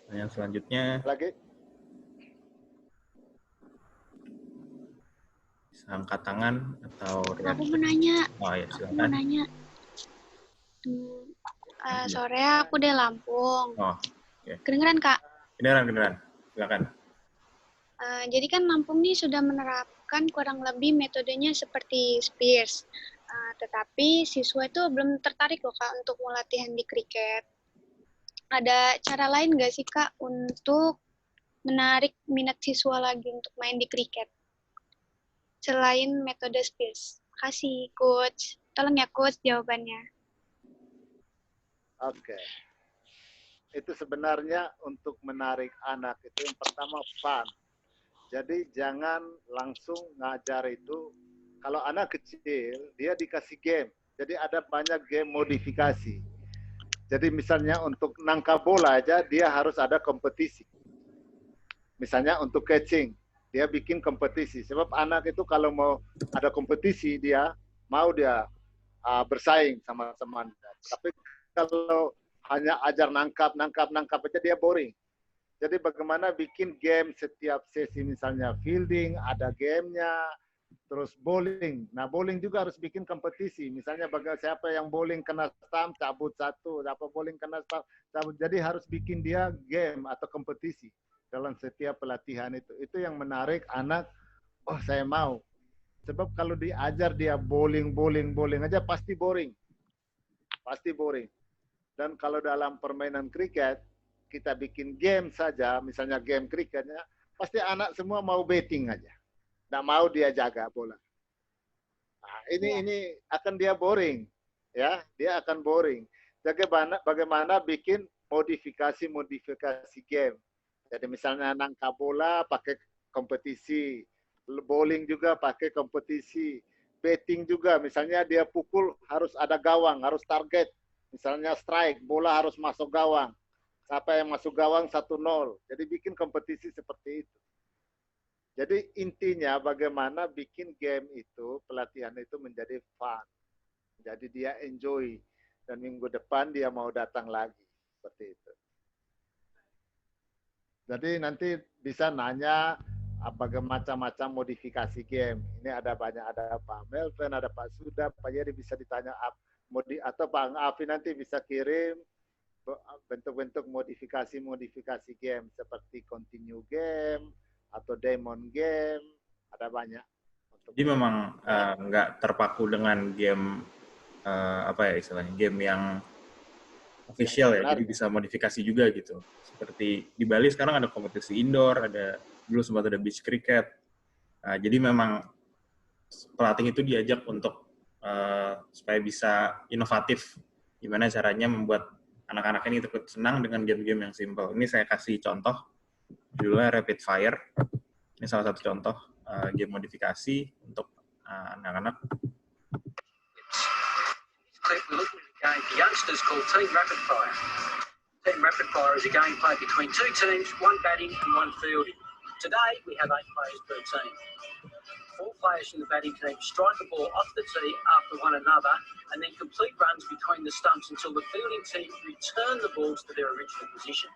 Yang selanjutnya lagi bisa angkat tangan atau aku mau nanya. Oh ya, silakan. Aku mau nanya. Sore aku di Lampung. Oh, okay. Kedengeran Kak? Kedengeran. Silakan. Jadi kan Lampung nih sudah menerapkan kurang lebih metodenya seperti Spears. Tetapi siswa itu belum tertarik loh Kak untuk latihan di kriket. Ada cara lain nggak sih Kak untuk menarik minat siswa lagi untuk main di kriket? Selain metode Spears. Makasih Coach. Tolong ya Coach jawabannya. Oke. Itu sebenarnya untuk menarik anak itu yang pertama fun. Jadi jangan langsung ngajar itu. Kalau anak kecil, dia dikasih game. Jadi ada banyak game modifikasi. Jadi misalnya untuk nangkap bola aja, dia harus ada kompetisi. Misalnya untuk catching, dia bikin kompetisi. Sebab anak itu kalau mau ada kompetisi, dia mau bersaing sama teman. Tapi kalau hanya ajar nangkap aja, dia boring. Jadi bagaimana bikin game setiap sesi, misalnya fielding, ada gamenya, terus bowling. Nah, bowling juga harus bikin kompetisi. Misalnya siapa yang bowling kena stump, cabut satu. Siapa bowling kena stump, cabut. Jadi harus bikin dia game atau kompetisi dalam setiap pelatihan itu. Itu yang menarik anak, oh saya mau. Sebab kalau diajar dia bowling aja pasti boring. Pasti boring. Dan kalau dalam permainan kriket, kita bikin game saja, misalnya game kriketnya, pasti anak semua mau betting aja. Nggak mau dia jaga bola. Nah, ini akan dia boring, ya, dia akan boring. Jadi bagaimana bikin modifikasi game. Jadi misalnya nangkap bola pakai kompetisi, bowling juga pakai kompetisi, betting juga. Misalnya dia pukul harus ada gawang, harus target. Misalnya strike, bola harus masuk gawang. Siapa yang masuk gawang 1-0. Jadi bikin kompetisi seperti itu. Jadi intinya bagaimana bikin game itu, pelatihan itu menjadi fun. Jadi dia enjoy. Dan minggu depan dia mau datang lagi. Seperti itu. Jadi nanti bisa nanya macam-macam modifikasi game. Ini ada banyak, ada Pak Melvin, ada Pak Suda, Pak Yeri bisa ditanya atau Pak Afi nanti bisa kirim bentuk-bentuk modifikasi game seperti continue game atau demon game, ada banyak. Jadi memang nggak terpaku dengan game apa ya istilahnya, game yang official ya, jadi bisa modifikasi juga gitu. Seperti di Bali sekarang ada kompetisi indoor, dulu sempat ada beach cricket. Jadi memang pelatih itu diajak untuk supaya bisa inovatif, gimana caranya membuat anak-anak ini ikut senang dengan game-game yang simple. Ini saya kasih contoh, judulnya Rapid Fire. Ini salah satu contoh game modifikasi untuk anak-anak. Game for youngsters called Team Rapid Fire. Team Rapid Fire is a game played between two teams, one batting and one fielding. Today, we have 8 players per team. 4 players from the batting team strike the ball off the tee after one another and then complete runs between the stumps until the fielding team return the balls to their original position.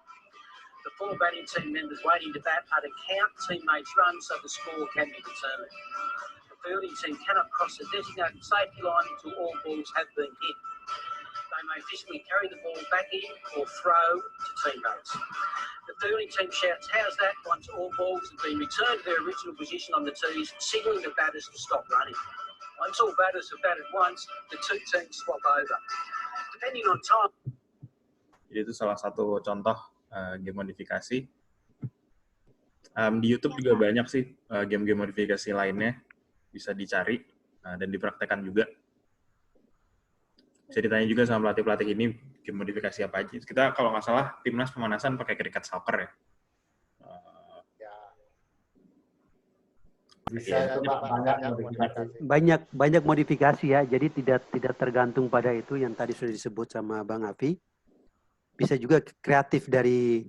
The 4 batting team members waiting to bat are to count teammates' runs so the score can be determined. The fielding team cannot cross the designated safety line until all balls have been hit. They may physically carry the ball back in or throw to teammates. The fielding team shouts, "How's that?" once all balls have been returned to their original position on the tees, signalling the batters to stop running. Once all batters have batted once, the two teams swap over. Depending on time. Jadi itu salah satu contoh game modifikasi. Di YouTube juga banyak sih game-game modifikasi lainnya, bisa dicari dan dipraktekkan juga. Bisa ditanya juga sama pelatih-pelatih ini game modifikasi apa aja. Kita kalau nggak salah timnas pemanasan pakai cricket soccer ya. Bisa banyak modifikasi ya. Jadi tidak tergantung pada itu yang tadi sudah disebut sama Bang Afi. Bisa juga kreatif dari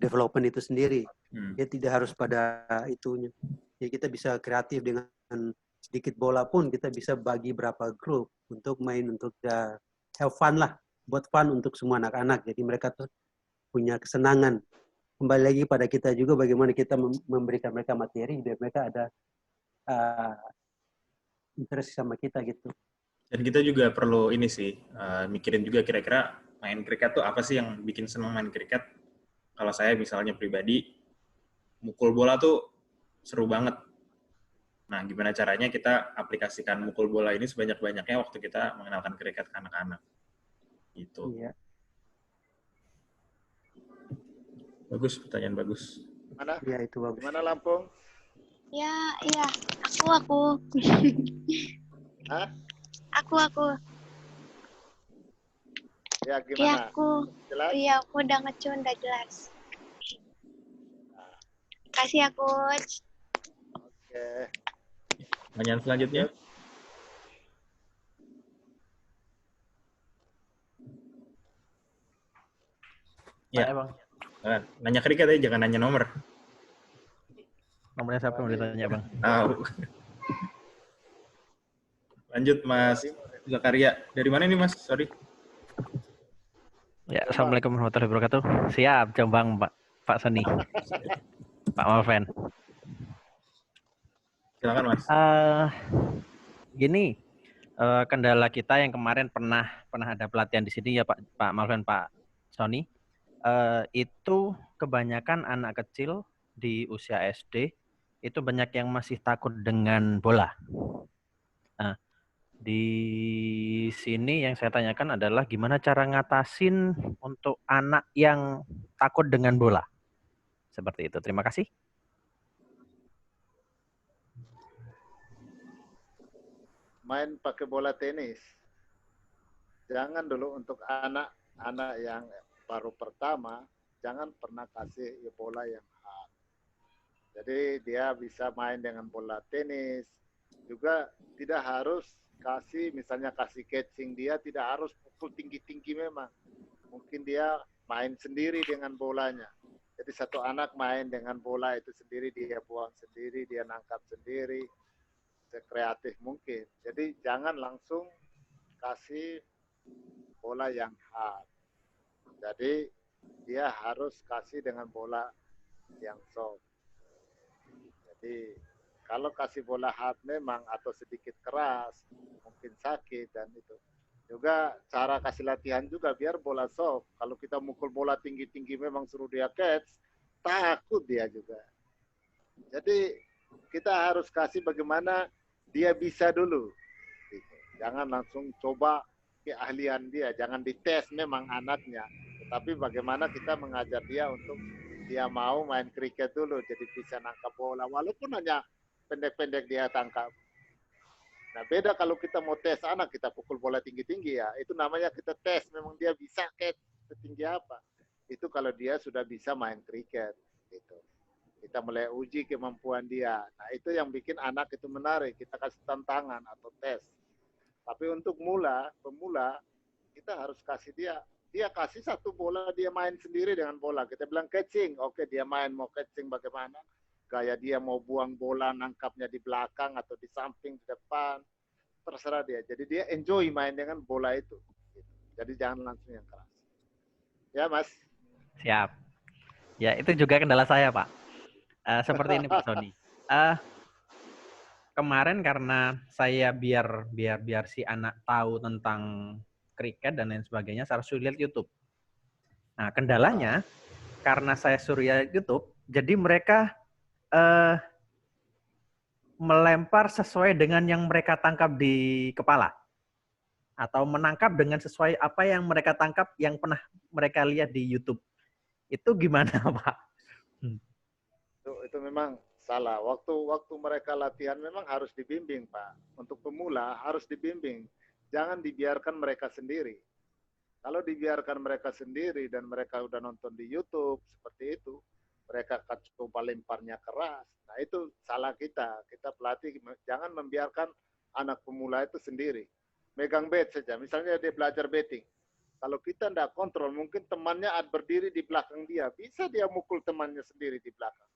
development itu sendiri. Ya tidak harus pada itunya. Ya kita bisa kreatif dengan sedikit bola pun kita bisa bagi berapa grup untuk main, untuk have fun lah, buat fun untuk semua anak-anak. Jadi mereka tuh punya kesenangan. Kembali lagi pada kita juga bagaimana kita memberikan mereka materi biar mereka ada interest sama kita gitu. Dan kita juga perlu ini sih, mikirin juga kira-kira main kriket tuh apa sih yang bikin senang main kriket. Kalau saya misalnya pribadi, mukul bola tuh seru banget. Nah, gimana caranya kita aplikasikan mukul bola ini sebanyak-banyaknya waktu kita mengenalkan kriket ke anak-anak. Gitu. Iya. Bagus, pertanyaan bagus. Mana? Ya, itu bagus. Mana Lampung? Ya, iya. Aku. Hah? Aku. Ya, gimana? Iya, Jelas? Iya, aku udah ngecun, udah jelas. Kasih ya, Coach. Oke. Pertanyaan selanjutnya. Ya, Bang. Nanya kriket aja, jangan nanya nomor. Nomornya siapa yang ditanya, Bang? Tahu. Lanjut, Mas Zakaria. Dari mana nih, Mas? Sorry. Ya, Assalamualaikum warahmatullahi wabarakatuh. Siap, Jombang, Pak Sony. Pak Malven. Silakan, Mas. Gini, kendala kita yang kemarin pernah ada pelatihan di sini ya Pak Malven, Pak Sony. Itu kebanyakan anak kecil di usia SD itu banyak yang masih takut dengan bola. Nah, di sini yang saya tanyakan adalah gimana cara ngatasin untuk anak yang takut dengan bola. Seperti itu. Terima kasih. Main pakai bola tenis. Jangan dulu untuk anak-anak yang baru pertama, jangan pernah kasih bola yang hard. Jadi dia bisa main dengan bola tenis. Juga tidak harus misalnya kasih catching, dia tidak harus pukul tinggi-tinggi memang. Mungkin dia main sendiri dengan bolanya. Jadi satu anak main dengan bola itu sendiri, dia buang sendiri, dia nangkap sendiri, sekreatif mungkin. Jadi jangan langsung kasih bola yang hard. Jadi dia harus kasih dengan bola yang soft. Jadi kalau kasih bola hard memang atau sedikit keras, mungkin sakit dan itu. Juga cara kasih latihan juga biar bola soft. Kalau kita mukul bola tinggi-tinggi memang suruh dia catch, takut dia juga. Jadi kita harus kasih bagaimana dia bisa dulu. Gitu. Jangan langsung coba keahlian dia, jangan dites memang anaknya. Tetapi bagaimana kita mengajar dia untuk dia mau main kriket dulu, jadi bisa nangkap bola. Walaupun hanya pendek-pendek dia tangkap. Nah beda kalau kita mau tes anak, kita pukul bola tinggi-tinggi ya. Itu namanya kita tes, memang dia bisa catch setinggi apa. Itu kalau dia sudah bisa main kriket. Gitu. Kita mulai uji kemampuan dia. Nah itu yang bikin anak itu menarik. Kita kasih tantangan atau tes. Tapi untuk pemula, kita harus kasih dia kasih satu bola, dia main sendiri dengan bola. Kita bilang catching, oke dia main, mau catching bagaimana. Gaya dia mau buang bola, nangkapnya di belakang atau di samping, di depan. Terserah dia. Jadi dia enjoy main dengan bola itu. Jadi jangan langsung yang keras. Ya Mas. Siap. Ya itu juga kendala saya Pak. Seperti ini Pak Sony. Kemarin karena saya biar si anak tahu tentang kriket dan lain sebagainya, saya harus lihat YouTube. Nah kendalanya karena saya suruh lihat YouTube, jadi mereka melempar sesuai dengan yang mereka tangkap di kepala. Atau menangkap dengan sesuai apa yang mereka tangkap yang pernah mereka lihat di YouTube. Itu gimana Pak? Itu memang salah. Waktu mereka latihan memang harus dibimbing Pak. Untuk pemula harus dibimbing. Jangan dibiarkan mereka sendiri. Kalau dibiarkan mereka sendiri dan mereka udah nonton di YouTube seperti itu, mereka akan coba lemparnya keras. Nah itu salah kita. Kita pelatih jangan membiarkan anak pemula itu sendiri. Megang bat saja. Misalnya dia belajar batting. Kalau kita tidak kontrol, mungkin temannya berdiri di belakang dia. Bisa dia mukul temannya sendiri di belakang.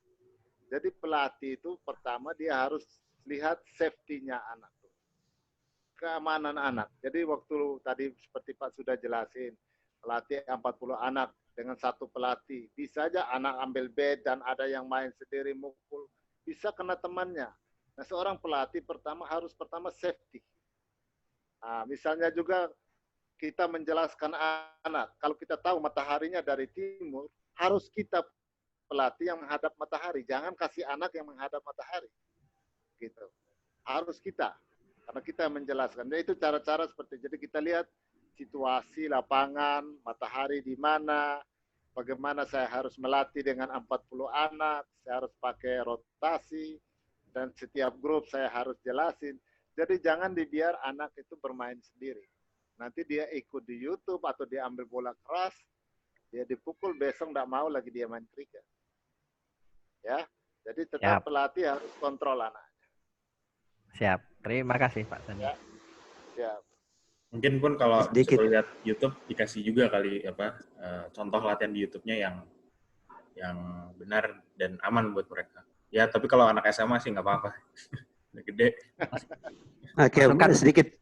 Jadi pelatih itu pertama dia harus lihat safety-nya anak. Keamanan anak. Jadi waktu tadi seperti Pak sudah jelasin, pelatih 40 anak. Dengan satu pelatih, bisa aja anak ambil bat dan ada yang main sendiri mukul, bisa kena temannya. Nah, seorang pelatih harus pertama safety. Nah, misalnya juga kita menjelaskan anak, kalau kita tahu mataharinya dari timur, harus kita pelatih yang menghadap matahari, jangan kasih anak yang menghadap matahari. Gitu. Harus kita, karena kita menjelaskan. Nah, itu cara-cara seperti jadi kita lihat situasi lapangan, matahari di mana, bagaimana saya harus melatih dengan 40 anak, saya harus pakai rotasi, dan setiap grup saya harus jelasin. Jadi jangan dibiar anak itu bermain sendiri. Nanti dia ikut di YouTube atau dia ambil bola keras, dia dipukul, besok nggak mau lagi dia main kriket. Ya, jadi tetap pelatih harus kontrol anak. Siap. Terima kasih Pak Sony. Ya. Siap. Mungkin pun kalau suruh lihat YouTube dikasih juga kali contoh latihan di YouTube-nya yang benar dan aman buat mereka. Ya, tapi kalau anak SMA sih nggak apa-apa. Udah gede. Oke, sedikit.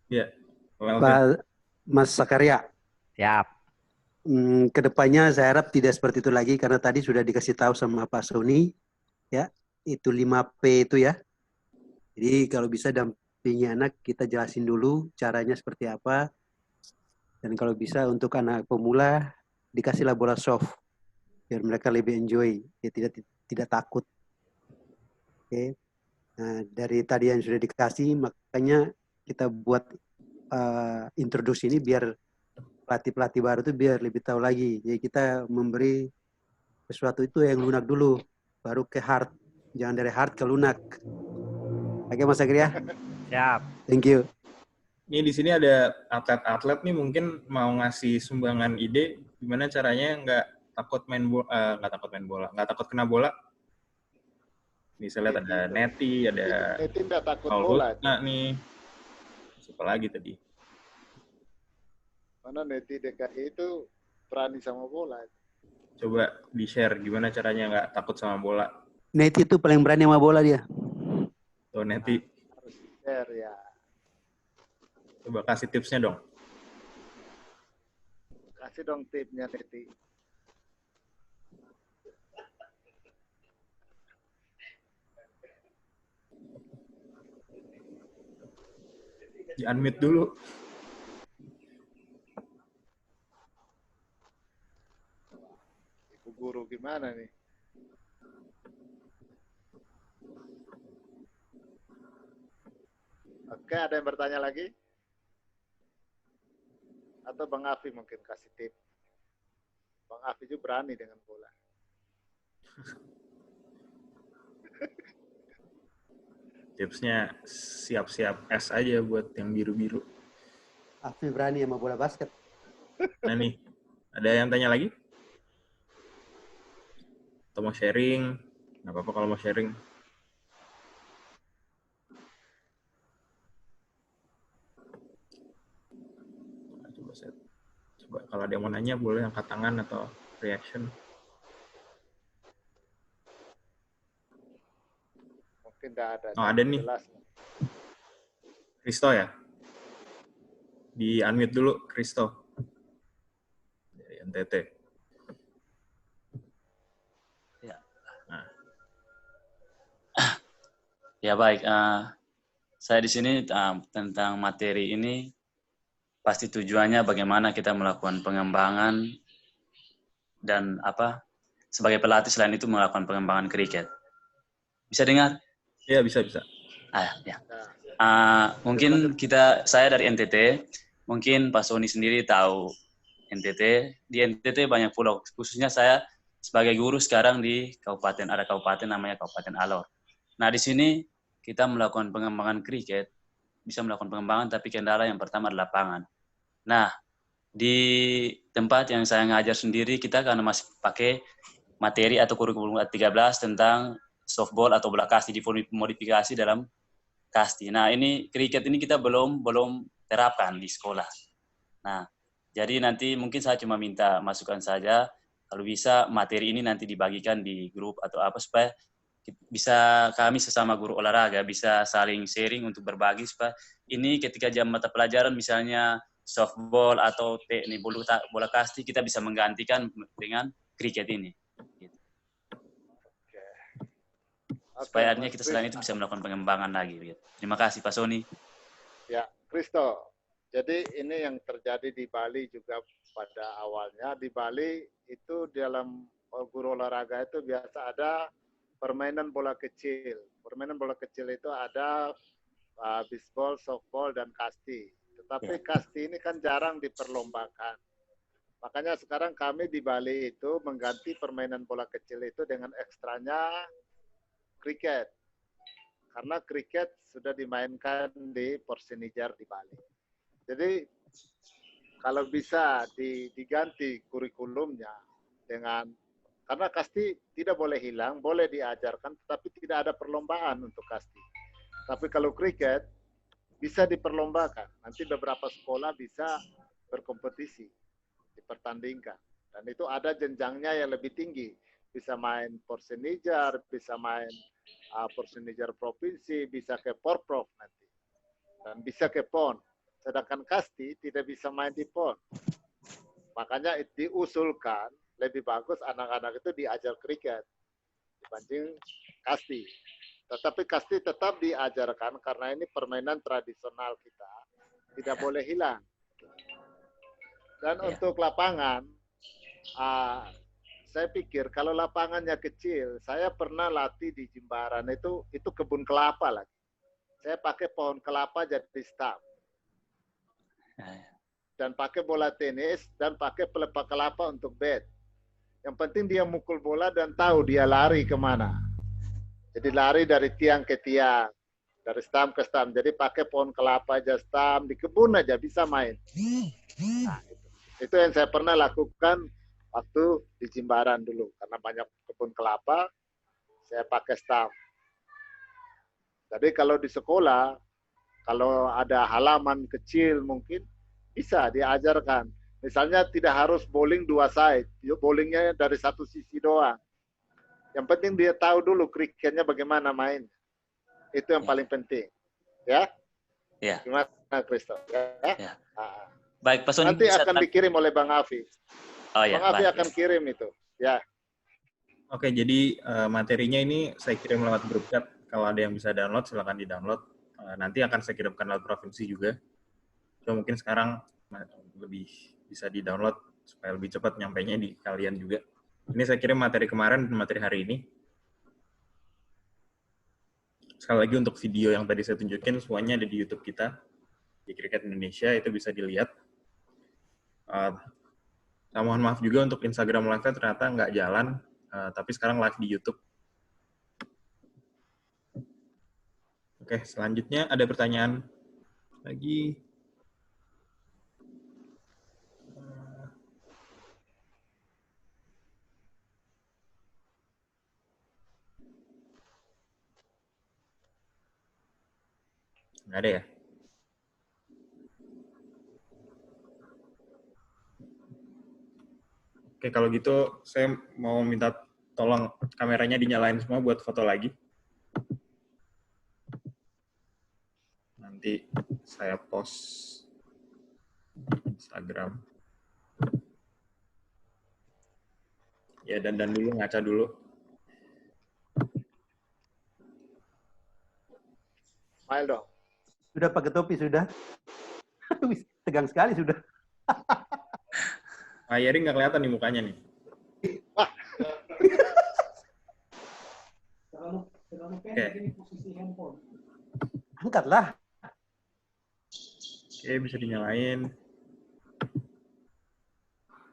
Ya. Pak Mas Sakaria. Siap. Kedepannya saya harap tidak seperti itu lagi karena tadi sudah dikasih tahu sama Pak Sony, ya, itu 5P itu ya. Jadi kalau bisa dampingi anak, kita jelasin dulu caranya seperti apa. Dan kalau bisa untuk anak pemula, dikasihlah bola soft. Biar mereka lebih enjoy, ya tidak takut. Oke. Nah, dari tadi yang sudah dikasih, makanya kita buat introduksi ini biar pelatih-pelatih baru itu biar lebih tahu lagi. Jadi kita memberi sesuatu itu yang lunak dulu, baru ke hard. Jangan dari hard ke lunak. Oke Mas Agri ya. Siap. Thank you. Ini di sini ada atlet-atlet nih mungkin mau ngasih sumbangan ide gimana caranya nggak takut kena bola. Nih saya lihat ada Neti, ada Neti nggak takut Paul bola. Hutna nih. Siapa lagi tadi? Mana Neti DKI itu berani sama bola. Coba di-share gimana caranya nggak takut sama bola. Neti itu paling berani sama bola dia. Tuh Neti. Harus share ya. Coba kasih tipsnya dong. Kasih dong tipsnya Neti. Di-unmute dulu. Ibu guru gimana nih? Oke, ada yang bertanya lagi? Atau Bang Afi mungkin kasih tip. Bang Afi juga berani dengan bola. Tipsnya siap-siap es aja buat yang biru-biru. Afi berani sama bola basket. Nah nih, ada yang tanya lagi? Atau mau sharing? Nggak apa-apa kalau mau sharing. Coba kalau ada yang mau nanya boleh angkat tangan atau reaction. Mungkin tidak ada. Oh, ada nih. Kristo ya? Di unmute dulu, Kristo. Dari NTT. Ya. Nah. Ya baik. Saya di sini tentang materi ini pasti tujuannya bagaimana kita melakukan pengembangan dan sebagai pelatih selain itu melakukan pengembangan kriket. Bisa dengar? Iya, bisa. Ya. Mungkin saya dari NTT, mungkin Pak Sony sendiri tahu NTT. Di NTT banyak pulau, khususnya saya sebagai guru sekarang di ada kabupaten namanya Kabupaten Alor. Nah, di sini kita melakukan pengembangan kriket, bisa melakukan pengembangan, tapi kendala yang pertama adalah lapangan. Nah, di tempat yang saya ngajar sendiri, kita karena masih pakai materi atau kurikulum 13 tentang softball atau bola kasti, dimodifikasi dalam kasti. Nah, ini kriket ini kita belum terapkan di sekolah. Nah, jadi nanti mungkin saya cuma minta masukan saja, kalau bisa materi ini nanti dibagikan di grup atau apa supaya bisa kami sesama guru olahraga bisa saling sharing untuk berbagi supaya ini ketika jam mata pelajaran misalnya softball atau teknik bola kasti kita bisa menggantikan dengan kriket ini. Supaya artinya kita selain itu bisa melakukan pengembangan lagi. Gitu. Terima kasih Pak Sony. Ya, Kristo. Jadi ini yang terjadi di Bali juga pada awalnya. Di Bali itu dalam guru olahraga itu biasa ada permainan bola kecil. Permainan bola kecil itu ada bisbol, softball, dan kasti. Tetapi kasti ini kan jarang diperlombakan. Makanya sekarang kami di Bali itu mengganti permainan bola kecil itu dengan ekstranya kriket. Karena kriket sudah dimainkan di Porsenijar di Bali. Jadi kalau bisa diganti kurikulumnya dengan, karena kasti tidak boleh hilang, boleh diajarkan, tetapi tidak ada perlombaan untuk kasti. Tapi kalau kriket bisa diperlombakan. Nanti beberapa sekolah bisa berkompetisi, dipertandingkan. Dan itu ada jenjangnya yang lebih tinggi. Bisa main Porsenijar, bisa main Porsenijar provinsi, bisa ke Porprov nanti. Dan bisa ke PON. Sedangkan kasti tidak bisa main di PON. Makanya diusulkan lebih bagus anak-anak itu diajar kriket dibanding kasti. Tetapi kasti tetap diajarkan karena ini permainan tradisional kita. Tidak boleh hilang. Dan untuk lapangan, saya pikir kalau lapangannya kecil, saya pernah latih di Jimbaran itu kebun kelapa lagi. Saya pakai pohon kelapa jadi stump. Dan pakai bola tenis dan pakai pelepah kelapa untuk bat. Yang penting dia mukul bola dan tahu dia lari kemana. Jadi lari dari tiang ke tiang, dari stump ke stump. Jadi pakai pohon kelapa aja stump, di kebun aja bisa main. Nah, itu yang saya pernah lakukan waktu di Jimbaran dulu. Karena banyak kebun kelapa, saya pakai stump. Jadi kalau di sekolah, kalau ada halaman kecil mungkin bisa diajarkan. Misalnya tidak harus bowling 2 side, bowlingnya dari satu sisi doang. Yang penting dia tahu dulu kriketnya bagaimana main. Itu yang paling penting. Ya? Ya. Gimana, Kristo? Ya? Ya. Baik, Pak Sony. Nanti akan dikirim oleh Bang Afi. Oh, ya. Bang Afi baik. akan kirim itu. Ya. Oke, jadi materinya ini saya kirim lewat grup chat. Kalau ada yang bisa download, silakan di-download. Nanti akan saya kirimkan lewat provinsi juga. Cuma mungkin sekarang lebih bisa di-download supaya lebih cepat nyampainya di kalian juga. Ini saya kirim materi kemarin dan materi hari ini. Sekali lagi untuk video yang tadi saya tunjukin, semuanya ada di YouTube kita, di Cricket Indonesia, itu bisa dilihat. Saya mohon maaf juga untuk Instagram Live-nya ternyata nggak jalan, tapi sekarang live di YouTube. Oke, selanjutnya ada pertanyaan lagi. Nggak ada ya? Oke, kalau gitu saya mau minta tolong kameranya dinyalain semua buat foto lagi. Nanti saya post Instagram. Ya, dandan dulu, ngaca dulu. Smile dong. Sudah pakai topi, sudah. Tegang sekali sudah. Pak Yeri nggak kelihatan nih mukanya nih. Oke. Angkatlah. Oke, bisa dinyalain.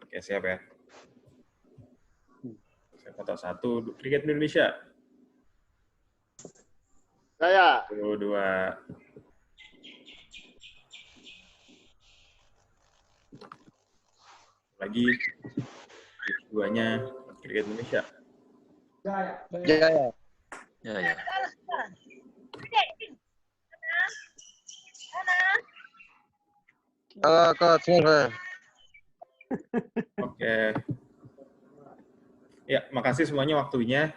Oke, siap ya. Saya foto satu. Cricket Indonesia. Saya. 1, 2. Lagi. Duanya Cricket Indonesia. Ya. Oke. Ya, makasih semuanya waktunya.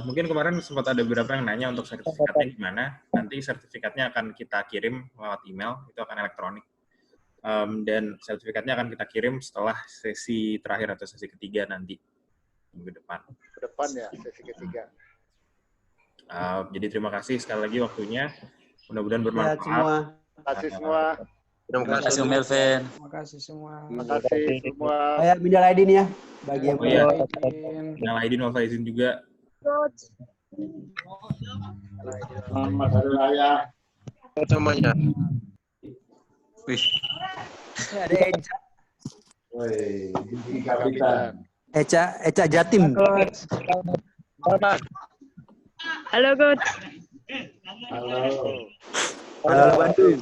Mungkin kemarin sempat ada beberapa yang nanya untuk sertifikatnya gimana. Nanti sertifikatnya akan kita kirim lewat email, itu akan elektronik. Dan sertifikatnya akan kita kirim setelah sesi terakhir atau sesi ketiga nanti, minggu depan. Ke depan ya, sesi ketiga. Jadi terima kasih sekali lagi waktunya. Mudah-mudahan bermanfaat. Terima kasih semua. Terima kasih Om Melvin. Terima kasih semua. Terima kasih semua. Saya minal aidin ya. Bagi yang iya. Minal aidin wal faizin juga. Selamat Hari Raya. Semuanya. Wih. Ada Eca. Woi, Kapitan. Eca Jatim. Halo, Coach. Halo. Halo Bandung.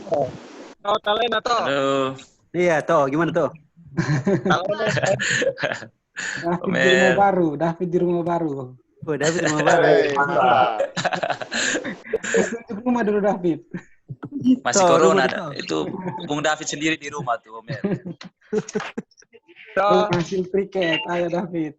Kalian atau? Halo. Iya, toh gimana toh? David di rumah baru. Oh, David di rumah baru. Masuk rumah dulu David. Masih corona itu Bung David sendiri di rumah tuh Om. Hasil kriket, ayo David.